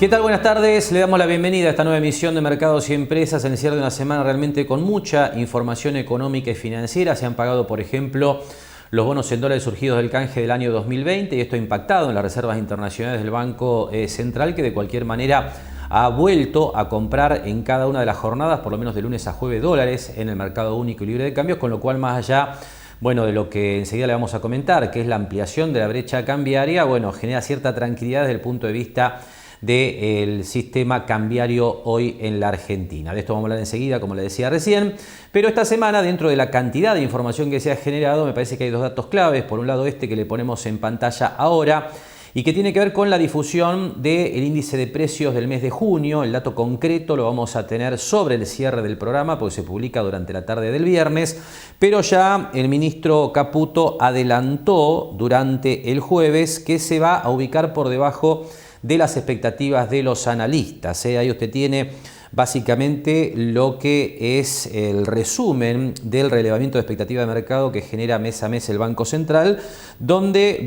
¿Qué tal? Buenas tardes. Le damos la bienvenida a esta nueva emisión de Mercados y Empresas en el cierre de una semana realmente con mucha información económica y financiera. Se han pagado, por ejemplo, los bonos en dólares surgidos del canje del año 2020 y esto ha impactado en las reservas internacionales del Banco Central, que de cualquier manera ha vuelto a comprar en cada una de las jornadas, por lo menos de lunes a jueves, dólares en el mercado único y libre de cambios, con lo cual, más allá de lo que enseguida le vamos a comentar, que es la ampliación de la brecha cambiaria, genera cierta tranquilidad desde el punto de vista del sistema cambiario hoy en la Argentina. De esto vamos a hablar enseguida, como le decía recién, pero esta semana, dentro de la cantidad de información que se ha generado, me parece que hay dos datos claves. Por un lado, este que le ponemos en pantalla ahora y que tiene que ver con la difusión del índice de precios del mes de junio. El dato concreto lo vamos a tener sobre el cierre del programa, porque se publica durante la tarde del viernes, pero ya el ministro Caputo adelantó durante el jueves que se va a ubicar por debajo de las expectativas de los analistas. Ahí usted tiene básicamente lo que es el resumen del relevamiento de expectativa de mercado que genera mes a mes el Banco Central, donde,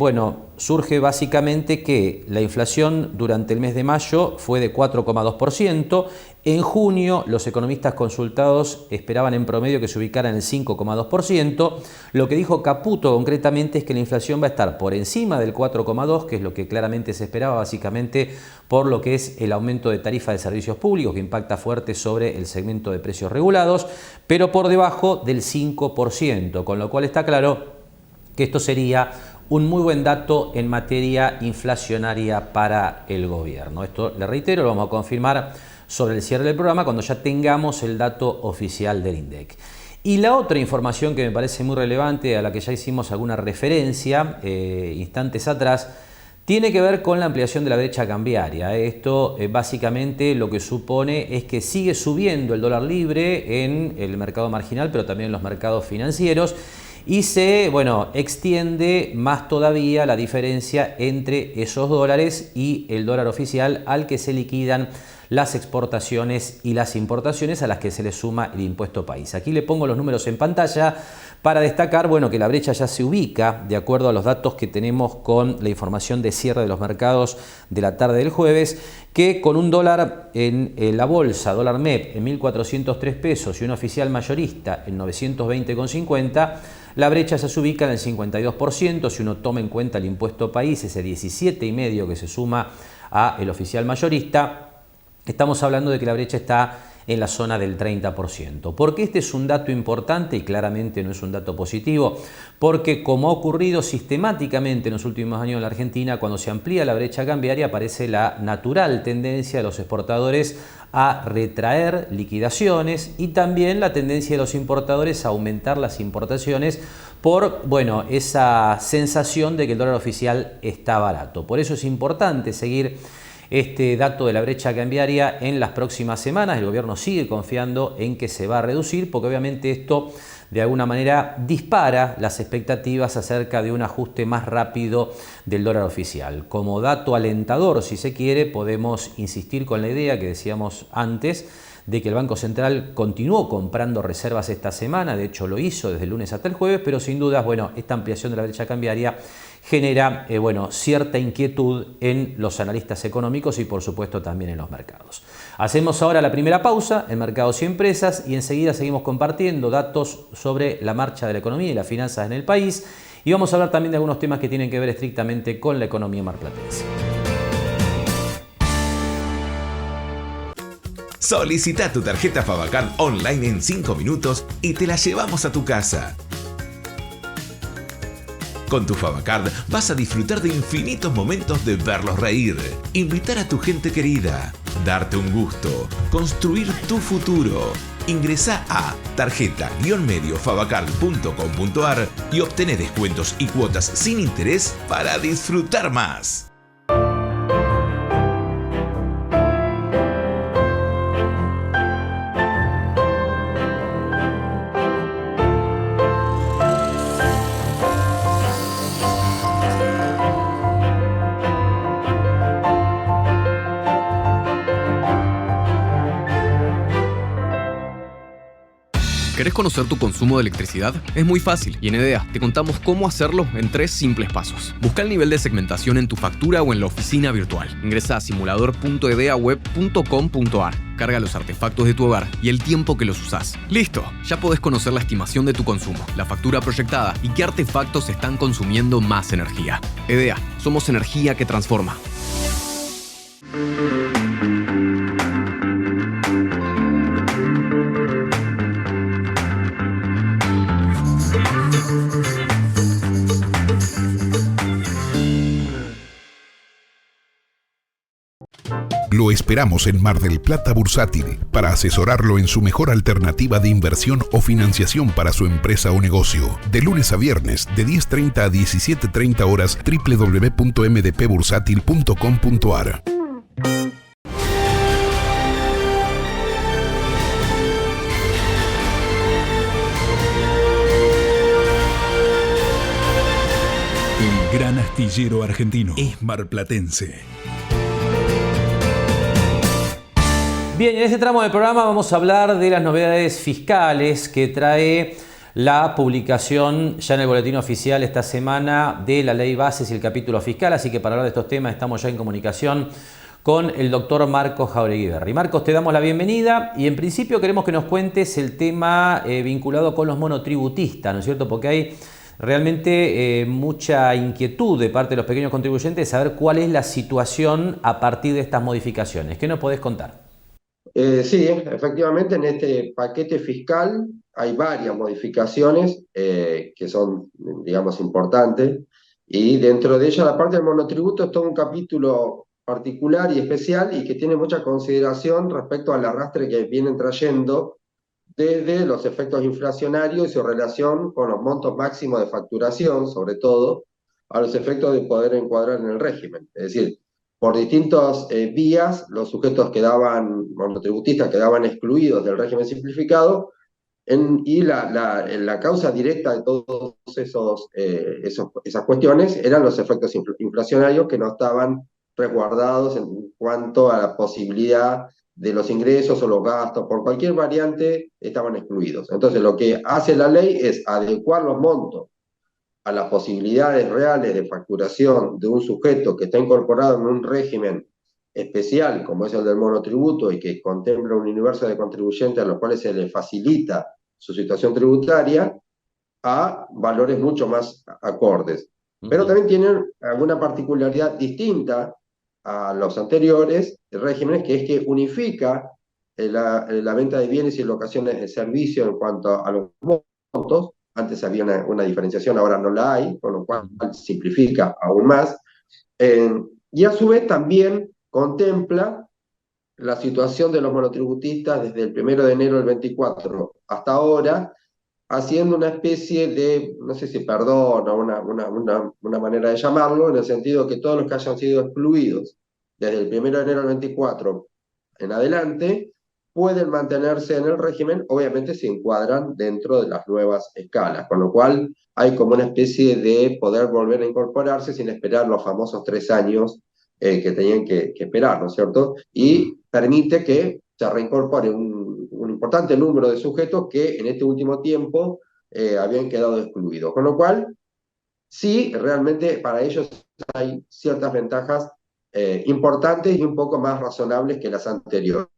surge básicamente que la inflación durante el mes de mayo fue de 4,2%. En junio, los economistas consultados esperaban en promedio que se ubicara en el 5,2%. Lo que dijo Caputo concretamente es que la inflación va a estar por encima del 4,2%, que es lo que claramente se esperaba, básicamente por lo que es el aumento de tarifa de servicios públicos, que impacta fuerte sobre el segmento de precios regulados, pero por debajo del 5%, con lo cual está claro que esto sería un muy buen dato en materia inflacionaria para el gobierno. Esto, le reitero, lo vamos a confirmar sobre el cierre del programa cuando ya tengamos el dato oficial del INDEC. Y la otra información que me parece muy relevante, a la que ya hicimos alguna referencia instantes atrás, tiene que ver con la ampliación de la brecha cambiaria. Esto básicamente lo que supone es que sigue subiendo el dólar libre en el mercado marginal, pero también en los mercados financieros, y se extiende más todavía la diferencia entre esos dólares y el dólar oficial, al que se liquidan las exportaciones y las importaciones, a las que se le suma el impuesto país. Aquí le pongo los números en pantalla para destacar que la brecha ya se ubica, de acuerdo a los datos que tenemos con la información de cierre de los mercados de la tarde del jueves, que con un dólar en la bolsa, dólar MEP, en 1.403 pesos y un oficial mayorista en 920,50, la brecha ya se ubica en el 52%, si uno toma en cuenta el impuesto país, ese 17,5% que se suma a el oficial mayorista. Estamos hablando de que la brecha está en la zona del 30%. ¿Por qué este es un dato importante y claramente no es un dato positivo? Porque, como ha ocurrido sistemáticamente en los últimos años en la Argentina, cuando se amplía la brecha cambiaria aparece la natural tendencia de los exportadores a retraer liquidaciones y también la tendencia de los importadores a aumentar las importaciones por esa sensación de que el dólar oficial está barato. Por eso es importante seguir este dato de la brecha cambiaria en las próximas semanas. El gobierno sigue confiando en que se va a reducir, porque obviamente esto de alguna manera dispara las expectativas acerca de un ajuste más rápido del dólar oficial. Como dato alentador, si se quiere, podemos insistir con la idea que decíamos antes, de que el Banco Central continuó comprando reservas esta semana. De hecho lo hizo desde el lunes hasta el jueves, pero sin duda esta ampliación de la brecha cambiaria genera cierta inquietud en los analistas económicos y por supuesto también en los mercados. Hacemos ahora la primera pausa en Mercados y Empresas y enseguida seguimos compartiendo datos sobre la marcha de la economía y las finanzas en el país, y vamos a hablar también de algunos temas que tienen que ver estrictamente con la economía marplatense. Solicita tu tarjeta Favacard online en 5 minutos y te la llevamos a tu casa. Con tu Favacard vas a disfrutar de infinitos momentos de verlos reír, invitar a tu gente querida, darte un gusto, construir tu futuro. Ingresá a tarjeta-mediofavacard.com.ar y obtené descuentos y cuotas sin interés para disfrutar más. ¿Querés conocer tu consumo de electricidad? Es muy fácil y en EDEA te contamos cómo hacerlo en 3 simples pasos. Busca el nivel de segmentación en tu factura o en la oficina virtual. Ingresa a simulador.edeaweb.com.ar. Carga los artefactos de tu hogar y el tiempo que los usás. ¡Listo! Ya podés conocer la estimación de tu consumo, la factura proyectada y qué artefactos están consumiendo más energía. EDEA, somos energía que transforma. Lo esperamos en Mar del Plata Bursátil para asesorarlo en su mejor alternativa de inversión o financiación para su empresa o negocio. De lunes a viernes, de 10:30 a 17:30 horas, www.mdpbursátil.com.ar. El gran astillero argentino es marplatense. Bien, en este tramo del programa vamos a hablar de las novedades fiscales que trae la publicación ya en el boletín oficial esta semana de la Ley Bases y el capítulo fiscal. Así que para hablar de estos temas estamos ya en comunicación con el doctor Marcos Jáuregui Berry. Marcos, te damos la bienvenida y en principio queremos que nos cuentes el tema vinculado con los monotributistas, ¿no es cierto? Porque hay realmente mucha inquietud de parte de los pequeños contribuyentes de saber cuál es la situación a partir de estas modificaciones. ¿Qué nos podés contar? Sí, efectivamente en este paquete fiscal hay varias modificaciones que son, digamos, importantes, y dentro de ellas la parte del monotributo es todo un capítulo particular y especial y que tiene mucha consideración respecto al arrastre que vienen trayendo desde los efectos inflacionarios y su relación con los montos máximos de facturación, sobre todo, a los efectos de poder encuadrar en el régimen. Es decir, por distintas vías, los sujetos monotributistas quedaban excluidos del régimen simplificado, y la causa directa de todas esas cuestiones eran los efectos inflacionarios que no estaban resguardados en cuanto a la posibilidad de los ingresos o los gastos, por cualquier variante estaban excluidos. Entonces lo que hace la ley es adecuar los montos a las posibilidades reales de facturación de un sujeto que está incorporado en un régimen especial, como es el del monotributo, y que contempla un universo de contribuyentes a los cuales se les facilita su situación tributaria, a valores mucho más acordes. Pero también tienen alguna particularidad distinta a los anteriores regímenes, que es que unifica la venta de bienes y locaciones de servicio en cuanto a los montos. Antes había una diferenciación, ahora no la hay, con lo cual simplifica aún más. Y a su vez también contempla la situación de los monotributistas desde el 1 de enero del 24 hasta ahora, haciendo una especie de, no sé si perdón o una manera de llamarlo, en el sentido que todos los que hayan sido excluidos desde el 1 de enero del 24 en adelante pueden mantenerse en el régimen, obviamente se encuadran dentro de las nuevas escalas, con lo cual hay como una especie de poder volver a incorporarse sin esperar los famosos 3 años que tenían que esperar, ¿no es cierto? Y permite que se reincorpore un importante número de sujetos que en este último tiempo habían quedado excluidos. Con lo cual, sí, realmente para ellos hay ciertas ventajas importantes y un poco más razonables que las anteriores.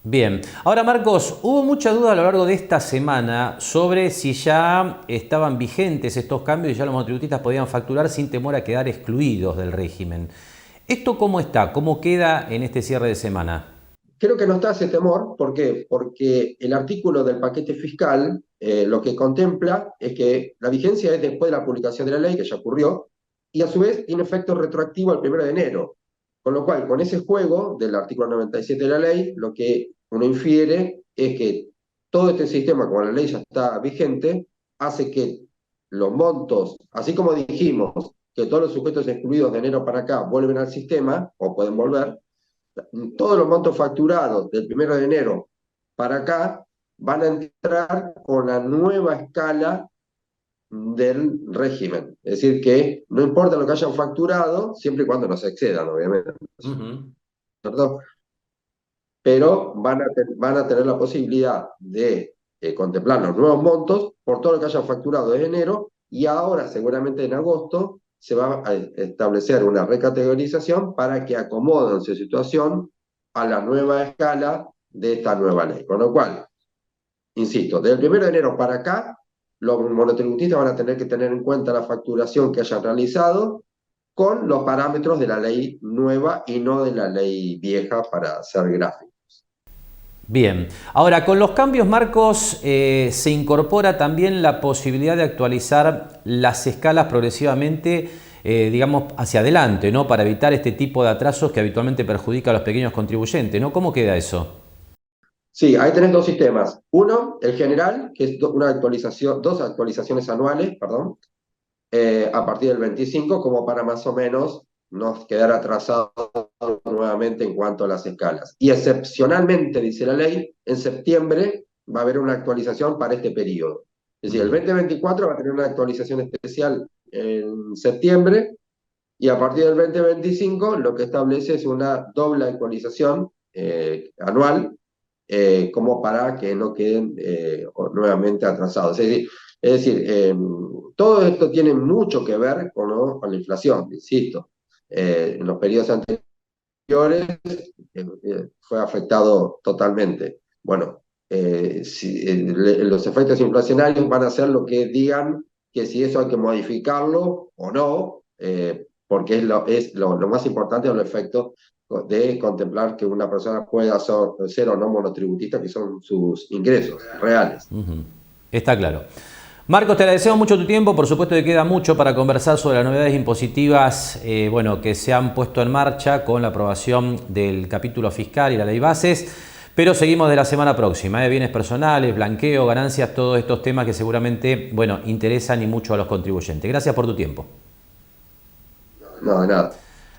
Bien, ahora Marcos, hubo mucha duda a lo largo de esta semana sobre si ya estaban vigentes estos cambios y ya los monotributistas podían facturar sin temor a quedar excluidos del régimen. ¿Esto cómo está? ¿Cómo queda en este cierre de semana? Creo que no está ese temor. ¿Por qué? Porque el artículo del paquete fiscal lo que contempla es que la vigencia es después de la publicación de la ley, que ya ocurrió, y a su vez tiene efecto retroactivo al 1 de enero. Con lo cual, con ese juego del artículo 97 de la ley, lo que uno infiere es que todo este sistema, como la ley ya está vigente, hace que los montos, así como dijimos que todos los sujetos excluidos de enero para acá vuelven al sistema, o pueden volver, todos los montos facturados del 1 de enero para acá van a entrar con la nueva escala del régimen. Es decir, que no importa lo que hayan facturado, siempre y cuando no se excedan, obviamente. ¿Cierto? Pero van a tener la posibilidad de contemplar los nuevos montos por todo lo que hayan facturado desde enero, y ahora seguramente en agosto se va a establecer una recategorización para que acomoden su situación a la nueva escala de esta nueva ley. Con lo cual, insisto, del 1 de enero para acá, los monotributistas van a tener que tener en cuenta la facturación que hayan realizado con los parámetros de la ley nueva y no de la ley vieja, para ser gráfico. Bien, ahora con los cambios, Marcos, se incorpora también la posibilidad de actualizar las escalas progresivamente, digamos, hacia adelante, ¿no? Para evitar este tipo de atrasos que habitualmente perjudica a los pequeños contribuyentes, ¿no? ¿Cómo queda eso? Sí, ahí tenés dos sistemas. Uno, el general, que es una actualización, dos actualizaciones anuales, perdón, a partir del 25, como para más o menos no quedar atrasados nuevamente en cuanto a las escalas. Y excepcionalmente, dice la ley, en septiembre va a haber una actualización para este periodo. Es decir, el 2024 va a tener una actualización especial en septiembre, y a partir del 2025 lo que establece es una doble actualización anual, como para que no queden nuevamente atrasados. Es decir, todo esto tiene mucho que ver con la inflación, insisto. En los periodos anteriores fue afectado totalmente. Bueno, los efectos inflacionarios van a ser lo que digan que si eso hay que modificarlo o no, porque es lo más importante, los efectos de contemplar que una persona pueda ser o no monotributista, que son sus ingresos reales. Está claro. Marcos, te agradecemos mucho tu tiempo. Por supuesto que queda mucho para conversar sobre las novedades impositivas bueno, que se han puesto en marcha con la aprobación del capítulo fiscal y la ley bases, pero seguimos de la semana próxima. Bienes personales, blanqueo, ganancias, todos estos temas que seguramente bueno, interesan y mucho a los contribuyentes. Gracias por tu tiempo. No, de nada.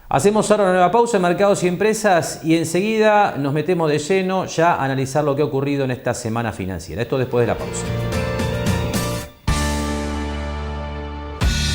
Hacemos ahora una nueva pausa en Mercados y Empresas y enseguida nos metemos de lleno ya a analizar lo que ha ocurrido en esta semana financiera. Esto después de la pausa.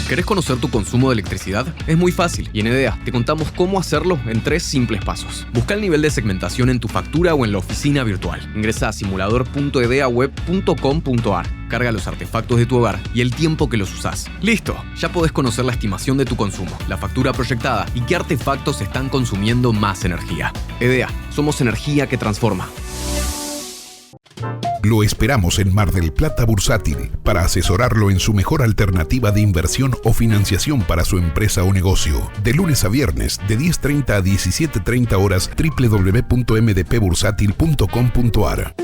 ¿Querés conocer tu consumo de electricidad? Es muy fácil y en EDEA te contamos cómo hacerlo en 3 simples pasos. Busca el nivel de segmentación en tu factura o en la oficina virtual. Ingresa a simulador.edeaweb.com.ar. Carga los artefactos de tu hogar y el tiempo que los usás. ¡Listo! Ya podés conocer la estimación de tu consumo, la factura proyectada y qué artefactos están consumiendo más energía. EDEA, somos energía que transforma. Lo esperamos en Mar del Plata Bursátil para asesorarlo en su mejor alternativa de inversión o financiación para su empresa o negocio. De lunes a viernes, de 10:30 a 17:30 horas, www.mdpbursátil.com.ar.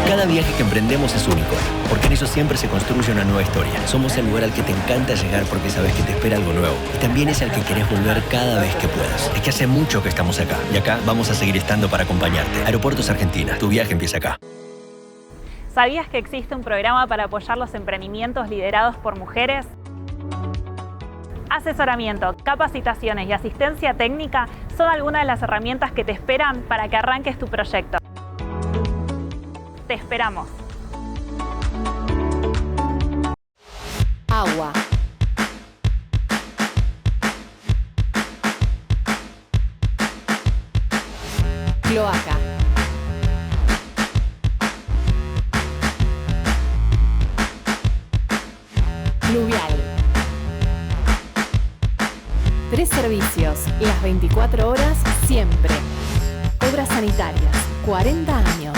Cada viaje que emprendemos es único, porque en ello siempre se construye una nueva historia. Somos el lugar al que te encanta llegar porque sabes que te espera algo nuevo. Y también es al que querés volver cada vez que puedas. Es que hace mucho que estamos acá, y acá vamos a seguir estando para acompañarte. Aeropuertos Argentina, tu viaje empieza acá. ¿Sabías que existe un programa para apoyar los emprendimientos liderados por mujeres? Asesoramiento, capacitaciones y asistencia técnica son algunas de las herramientas que te esperan para que arranques tu proyecto. Te esperamos. Agua. Cloaca. Pluvial. 3 servicios, las 24 horas, siempre. Obras sanitarias, 40 años.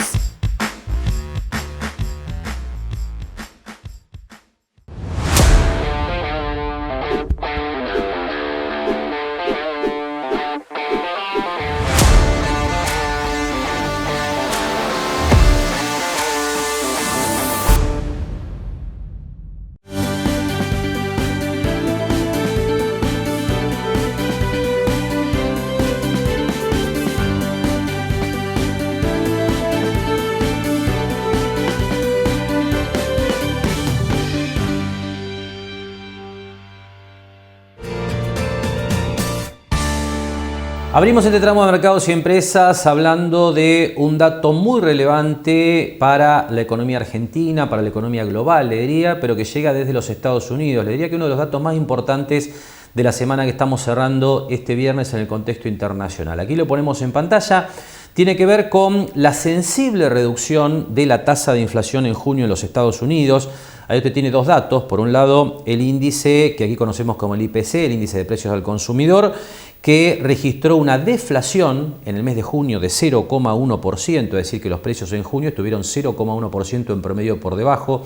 Abrimos este tramo de Mercados y Empresas hablando de un dato muy relevante para la economía argentina, para la economía global, le diría, pero que llega desde los Estados Unidos. Le diría que uno de los datos más importantes de la semana que estamos cerrando este viernes en el contexto internacional. Aquí lo ponemos en pantalla. Tiene que ver con la sensible reducción de la tasa de inflación en junio en los Estados Unidos. Ahí usted tiene dos datos. Por un lado, el índice que aquí conocemos como el IPC, el índice de precios al consumidor, que registró una deflación en el mes de junio de 0,1%, es decir, que los precios en junio estuvieron 0,1% en promedio por debajo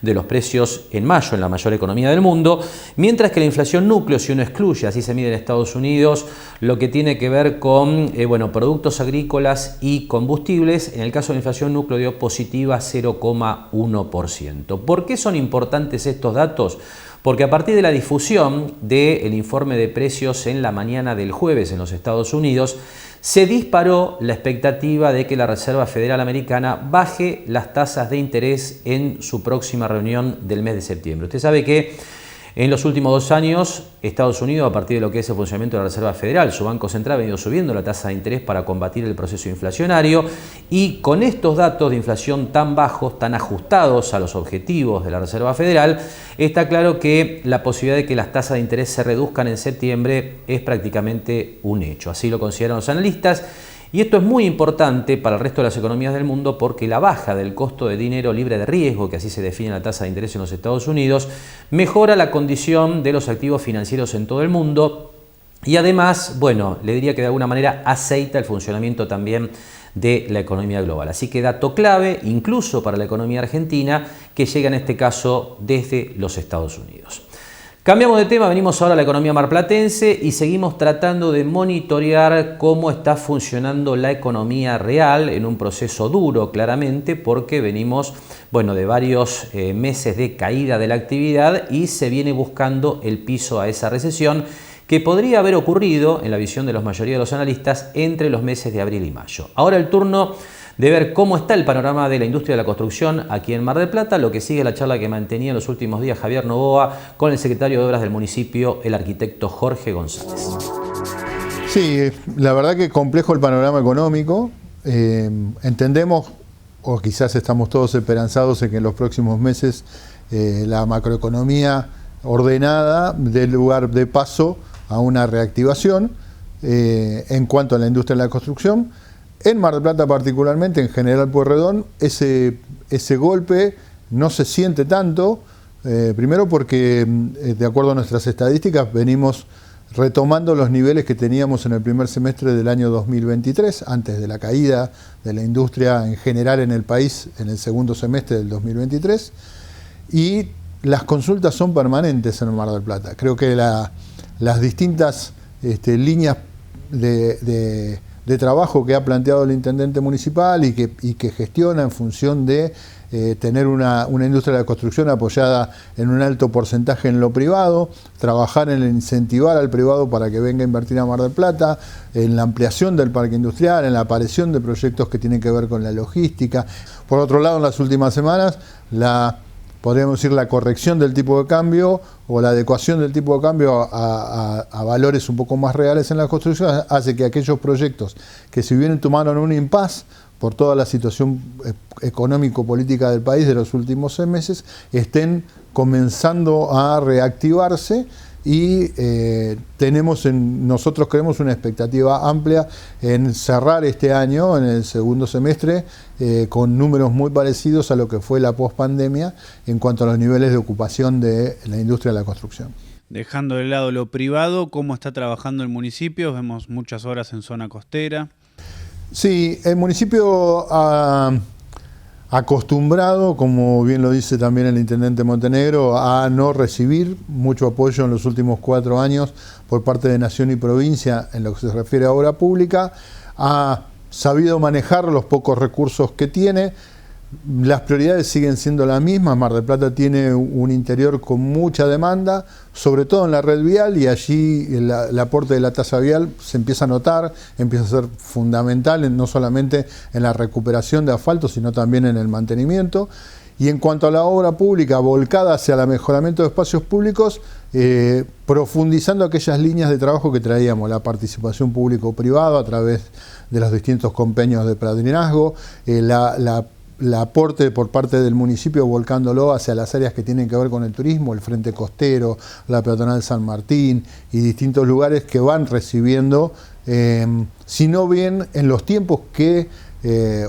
de los precios en mayo en la mayor economía del mundo, mientras que la inflación núcleo, si uno excluye, así se mide en Estados Unidos, lo que tiene que ver con productos agrícolas y combustibles, en el caso de la inflación núcleo dio positiva 0,1%. ¿Por qué son importantes estos datos? Porque a partir de la difusión del informe de precios en la mañana del jueves en los Estados Unidos, se disparó la expectativa de que la Reserva Federal Americana baje las tasas de interés en su próxima reunión del mes de septiembre. Usted sabe que en los últimos 2 años, Estados Unidos, a partir de lo que es el funcionamiento de la Reserva Federal, su Banco Central ha venido subiendo la tasa de interés para combatir el proceso inflacionario, y con estos datos de inflación tan bajos, tan ajustados a los objetivos de la Reserva Federal, está claro que la posibilidad de que las tasas de interés se reduzcan en septiembre es prácticamente un hecho. Así lo consideran los analistas. Y esto es muy importante para el resto de las economías del mundo porque la baja del costo de dinero libre de riesgo, que así se define la tasa de interés en los Estados Unidos, mejora la condición de los activos financieros en todo el mundo y además, le diría que de alguna manera aceita el funcionamiento también de la economía global. Así que dato clave, incluso para la economía argentina, que llega en este caso desde los Estados Unidos. Cambiamos de tema, venimos ahora a la economía marplatense y seguimos tratando de monitorear cómo está funcionando la economía real en un proceso duro, claramente, porque venimos de varios meses de caída de la actividad y se viene buscando el piso a esa recesión que podría haber ocurrido, en la visión de la mayoría de los analistas, entre los meses de abril y mayo. Ahora el turno de ver cómo está el panorama de la industria de la construcción aquí en Mar del Plata, lo que sigue la charla que mantenía en los últimos días Javier Novoa con el secretario de Obras del municipio, el arquitecto Jorge González. Sí, la verdad que complejo el panorama económico. Entendemos, o quizás estamos todos esperanzados en que en los próximos meses la macroeconomía ordenada dé lugar de paso a una reactivación en cuanto a la industria de la construcción. En Mar del Plata particularmente, en General Pueyrredón, ese golpe no se siente tanto, primero porque, de acuerdo a nuestras estadísticas, venimos retomando los niveles que teníamos en el primer semestre del año 2023, antes de la caída de la industria en general en el país en el segundo semestre del 2023, y las consultas son permanentes en Mar del Plata. Creo que las distintas líneas de trabajo que ha planteado el intendente municipal y que gestiona en función de tener una industria de la construcción apoyada en un alto porcentaje en lo privado, trabajar en incentivar al privado para que venga a invertir a Mar del Plata, en la ampliación del parque industrial, en la aparición de proyectos que tienen que ver con la logística. Por otro lado, en las últimas semanas, podríamos decir la corrección del tipo de cambio o la adecuación del tipo de cambio a valores un poco más reales en la construcción hace que aquellos proyectos que si bien tomaron un impasse por toda la situación económico-política del país de los últimos 6 meses estén comenzando a reactivarse y nosotros creemos una expectativa amplia en cerrar este año, en el segundo semestre, con números muy parecidos a lo que fue la pospandemia en cuanto a los niveles de ocupación de la industria de la construcción. Dejando de lado lo privado, ¿cómo está trabajando el municipio? Vemos muchas horas en zona costera. Sí, el municipio acostumbrado, como bien lo dice también el intendente Montenegro, a no recibir mucho apoyo en los últimos 4 años por parte de Nación y provincia en lo que se refiere a obra pública, ha sabido manejar los pocos recursos que tiene. Las prioridades siguen siendo las mismas. Mar del Plata tiene un interior con mucha demanda, sobre todo en la red vial, y allí el aporte de la tasa vial se empieza a notar, empieza a ser fundamental no solamente en la recuperación de asfalto, sino también en el mantenimiento. Y en cuanto a la obra pública volcada hacia el mejoramiento de espacios públicos, profundizando aquellas líneas de trabajo que traíamos, la participación público-privada a través de los distintos convenios de padrinazgo, la el aporte por parte del municipio volcándolo hacia las áreas que tienen que ver con el turismo, el Frente Costero, la Peatonal San Martín y distintos lugares que van recibiendo, si no bien en los tiempos que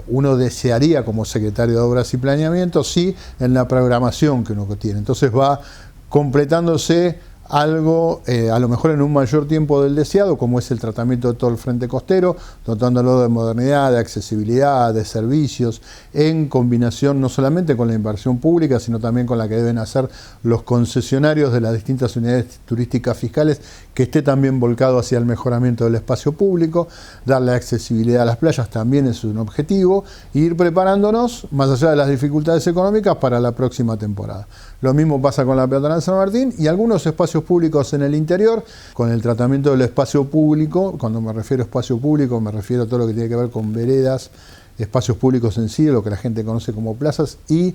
uno desearía como secretario de Obras y Planeamiento, sí en la programación que uno tiene. Entonces va completándose algo, a lo mejor en un mayor tiempo del deseado, como es el tratamiento de todo el Frente Costero, dotándolo de modernidad, de accesibilidad, de servicios, en combinación no solamente con la inversión pública, sino también con la que deben hacer los concesionarios de las distintas unidades turísticas fiscales, que esté también volcado hacia el mejoramiento del espacio público. Darle accesibilidad a las playas también es un objetivo, e ir preparándonos, más allá de las dificultades económicas, para la próxima temporada. Lo mismo pasa con la Peatonal San Martín y algunos espacios públicos en el interior, con el tratamiento del espacio público. Cuando me refiero a espacio público, me refiero a todo lo que tiene que ver con veredas, espacios públicos en sí, lo que la gente conoce como plazas, y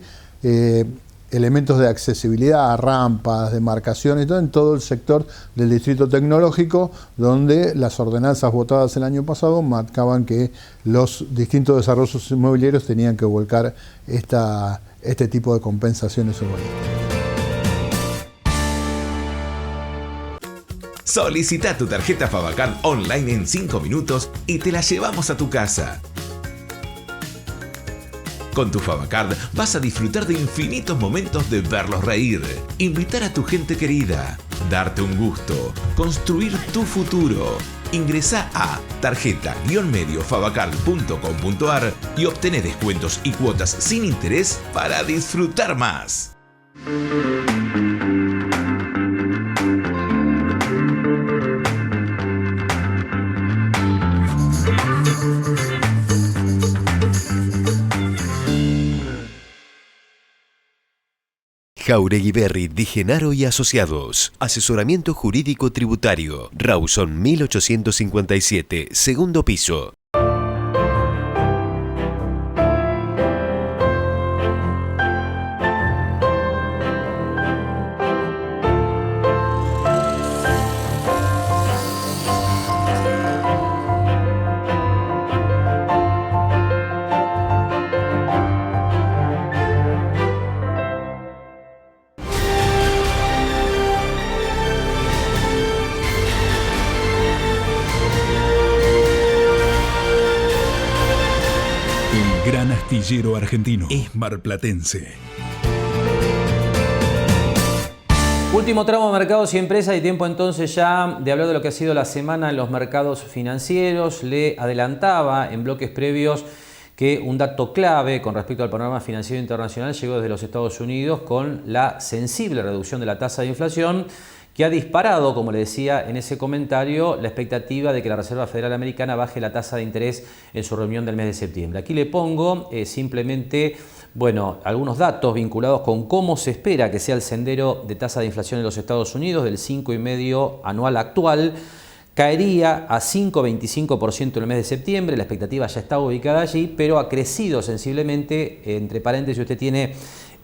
elementos de accesibilidad, rampas, demarcaciones, todo en todo el sector del distrito tecnológico, donde las ordenanzas votadas el año pasado marcaban que los distintos desarrollos inmobiliarios tenían que volcar este tipo de compensaciones urbanísticas. Solicita tu tarjeta Favacard online en 5 minutos y te la llevamos a tu casa. Con tu Favacard vas a disfrutar de infinitos momentos de verlos reír, invitar a tu gente querida, darte un gusto, construir tu futuro. Ingresá a tarjeta-mediofavacard.com.ar y obtené descuentos y cuotas sin interés para disfrutar más. Jauregui Berry, Di Genaro y Asociados. Asesoramiento jurídico tributario. Rawson 1857, segundo piso. Gran astillero argentino es marplatense. Último tramo de mercados y empresas, y tiempo entonces ya de hablar de lo que ha sido la semana en los mercados financieros. Le adelantaba en bloques previos que un dato clave con respecto al panorama financiero internacional llegó desde los Estados Unidos con la sensible reducción de la tasa de inflación, que ha disparado, como le decía en ese comentario, la expectativa de que la Reserva Federal Americana baje la tasa de interés en su reunión del mes de septiembre. Aquí le pongo simplemente algunos datos vinculados con cómo se espera que sea el sendero de tasa de inflación en los Estados Unidos del 5,5% anual actual. Caería a 5,25% en el mes de septiembre, la expectativa ya está ubicada allí, pero ha crecido sensiblemente. Entre paréntesis usted tiene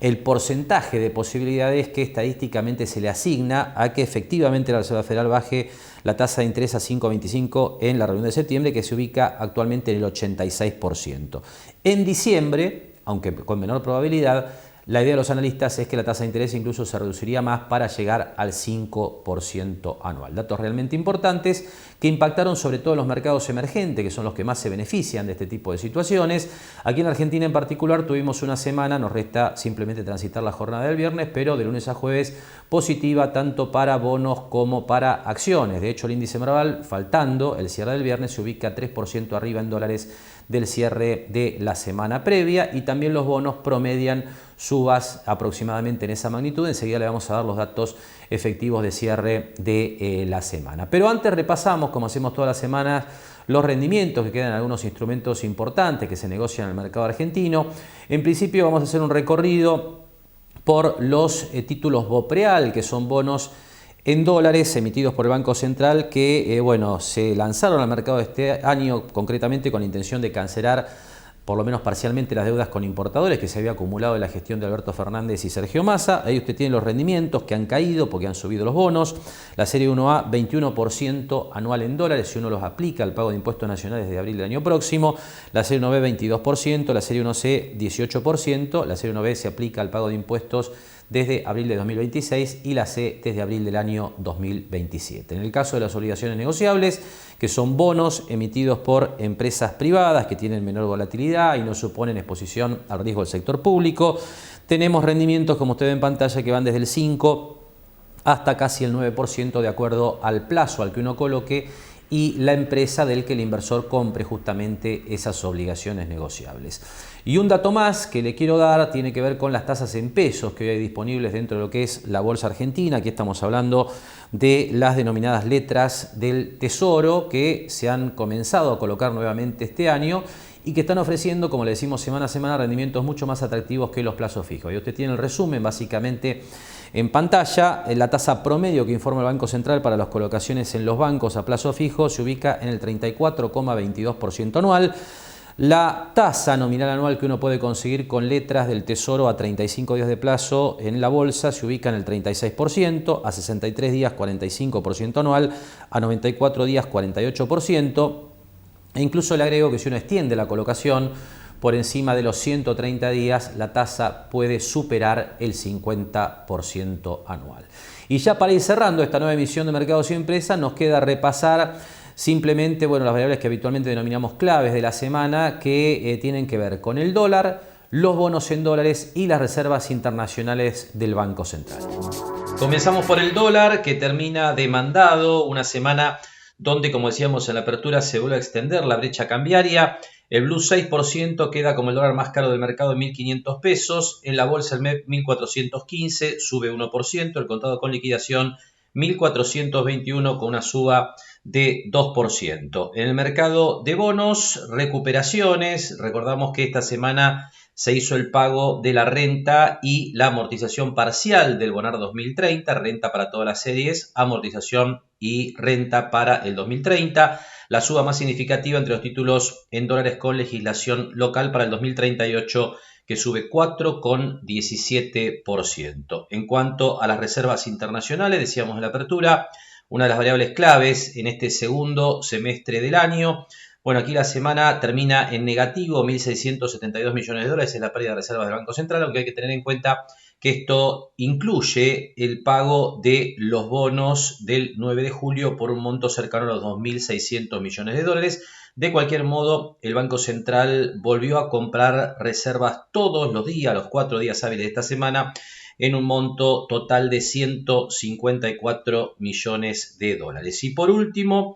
el porcentaje de posibilidades que estadísticamente se le asigna a que efectivamente la Reserva Federal baje la tasa de interés a 5,25 en la reunión de septiembre, que se ubica actualmente en el 86%. En diciembre, aunque con menor probabilidad, la idea de los analistas es que la tasa de interés incluso se reduciría más para llegar al 5% anual. Datos realmente importantes que impactaron sobre todo en los mercados emergentes, que son los que más se benefician de este tipo de situaciones. Aquí en Argentina en particular tuvimos una semana, nos resta simplemente transitar la jornada del viernes, pero de lunes a jueves positiva tanto para bonos como para acciones. De hecho, el índice Merval, faltando el cierre del viernes, se ubica 3% arriba en dólares del cierre de la semana previa, y también los bonos promedian subas aproximadamente en esa magnitud. Enseguida le vamos a dar los datos efectivos de cierre de la semana. Pero antes repasamos, como hacemos todas las semanas, los rendimientos que quedan en algunos instrumentos importantes que se negocian en el mercado argentino. En principio vamos a hacer un recorrido por los títulos BOPREAL, que son bonos en dólares emitidos por el Banco Central que se lanzaron al mercado este año concretamente con la intención de cancelar por lo menos parcialmente, las deudas con importadores que se había acumulado en la gestión de Alberto Fernández y Sergio Massa. Ahí usted tiene los rendimientos que han caído porque han subido los bonos. La serie 1A, 21% anual en dólares si uno los aplica al pago de impuestos nacionales de abril del año próximo. La serie 1B, 22%. La serie 1C, 18%. La serie 1B se aplica al pago de impuestos desde abril de 2026 y la C desde abril del año 2027. En el caso de las obligaciones negociables, que son bonos emitidos por empresas privadas que tienen menor volatilidad y no suponen exposición al riesgo del sector público, tenemos rendimientos, como usted ve en pantalla, que van desde el 5 hasta casi el 9% de acuerdo al plazo al que uno coloque y la empresa del que el inversor compre justamente esas obligaciones negociables. Y un dato más que le quiero dar tiene que ver con las tasas en pesos que hoy hay disponibles dentro de lo que es la bolsa argentina. Aquí estamos hablando de las denominadas letras del Tesoro que se han comenzado a colocar nuevamente este año y que están ofreciendo, como le decimos semana a semana, rendimientos mucho más atractivos que los plazos fijos. Y usted tiene el resumen básicamente en pantalla. La tasa promedio que informa el Banco Central para las colocaciones en los bancos a plazo fijo se ubica en el 34,22% anual. La tasa nominal anual que uno puede conseguir con letras del Tesoro a 35 días de plazo en la bolsa se ubica en el 36%, a 63 días 45% anual, a 94 días 48%, e incluso le agrego que si uno extiende la colocación por encima de los 130 días, la tasa puede superar el 50% anual. Y ya para ir cerrando esta nueva emisión de Mercados y Empresas, nos queda repasar simplemente las variables que habitualmente denominamos claves de la semana que tienen que ver con el dólar, los bonos en dólares y las reservas internacionales del Banco Central. Comenzamos por el dólar, que termina demandado, una semana donde, como decíamos en la apertura, se vuelve a extender la brecha cambiaria. El Blue 6% queda como el dólar más caro del mercado en 1.500 pesos. En la bolsa el MEP 1.415, sube 1%. El contado con liquidación 1.421 con una suba de 2%. En el mercado de bonos, recuperaciones. Recordamos que esta semana se hizo el pago de la renta y la amortización parcial del Bonar 2030, renta para todas las series, amortización y renta para el 2030. La suba más significativa entre los títulos en dólares con legislación local para el 2038, que sube 4,17%. En cuanto a las reservas internacionales, decíamos en la apertura, una de las variables claves en este segundo semestre del año. Aquí la semana termina en negativo, 1.672 millones de dólares es la pérdida de reservas del Banco Central, aunque hay que tener en cuenta que esto incluye el pago de los bonos del 9 de julio por un monto cercano a los 2.600 millones de dólares. De cualquier modo, el Banco Central volvió a comprar reservas todos los días, los 4 días hábiles de esta semana, en un monto total de 154 millones de dólares. Y por último,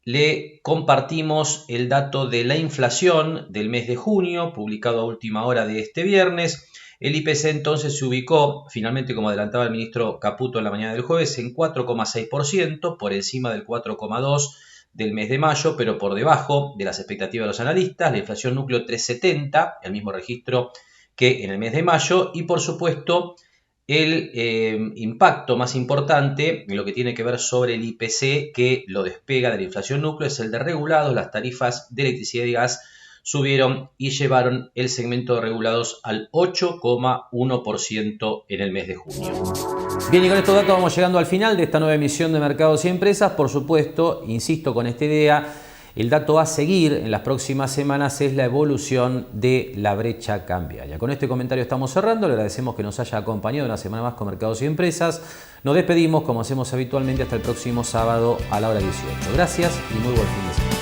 le compartimos el dato de la inflación del mes de junio, publicado a última hora de este viernes. El IPC entonces se ubicó, finalmente, como adelantaba el ministro Caputo en la mañana del jueves, en 4,6%, por encima del 4,2% del mes de mayo, pero por debajo de las expectativas de los analistas. La inflación núcleo 3,70, el mismo registro que en el mes de mayo, y por supuesto el impacto más importante en lo que tiene que ver sobre el IPC, que lo despega de la inflación núcleo, es el de regulados. Las tarifas de electricidad y gas subieron y llevaron el segmento de regulados al 8,1% en el mes de junio. Bien, y con estos datos vamos llegando al final de esta nueva emisión de Mercados y Empresas. Por supuesto, insisto con esta idea, el dato a seguir en las próximas semanas es la evolución de la brecha cambiaria. Con este comentario estamos cerrando. Le agradecemos que nos haya acompañado una semana más con Mercados y Empresas. Nos despedimos, como hacemos habitualmente, hasta el próximo sábado a la hora 18. Gracias y muy buen fin de semana.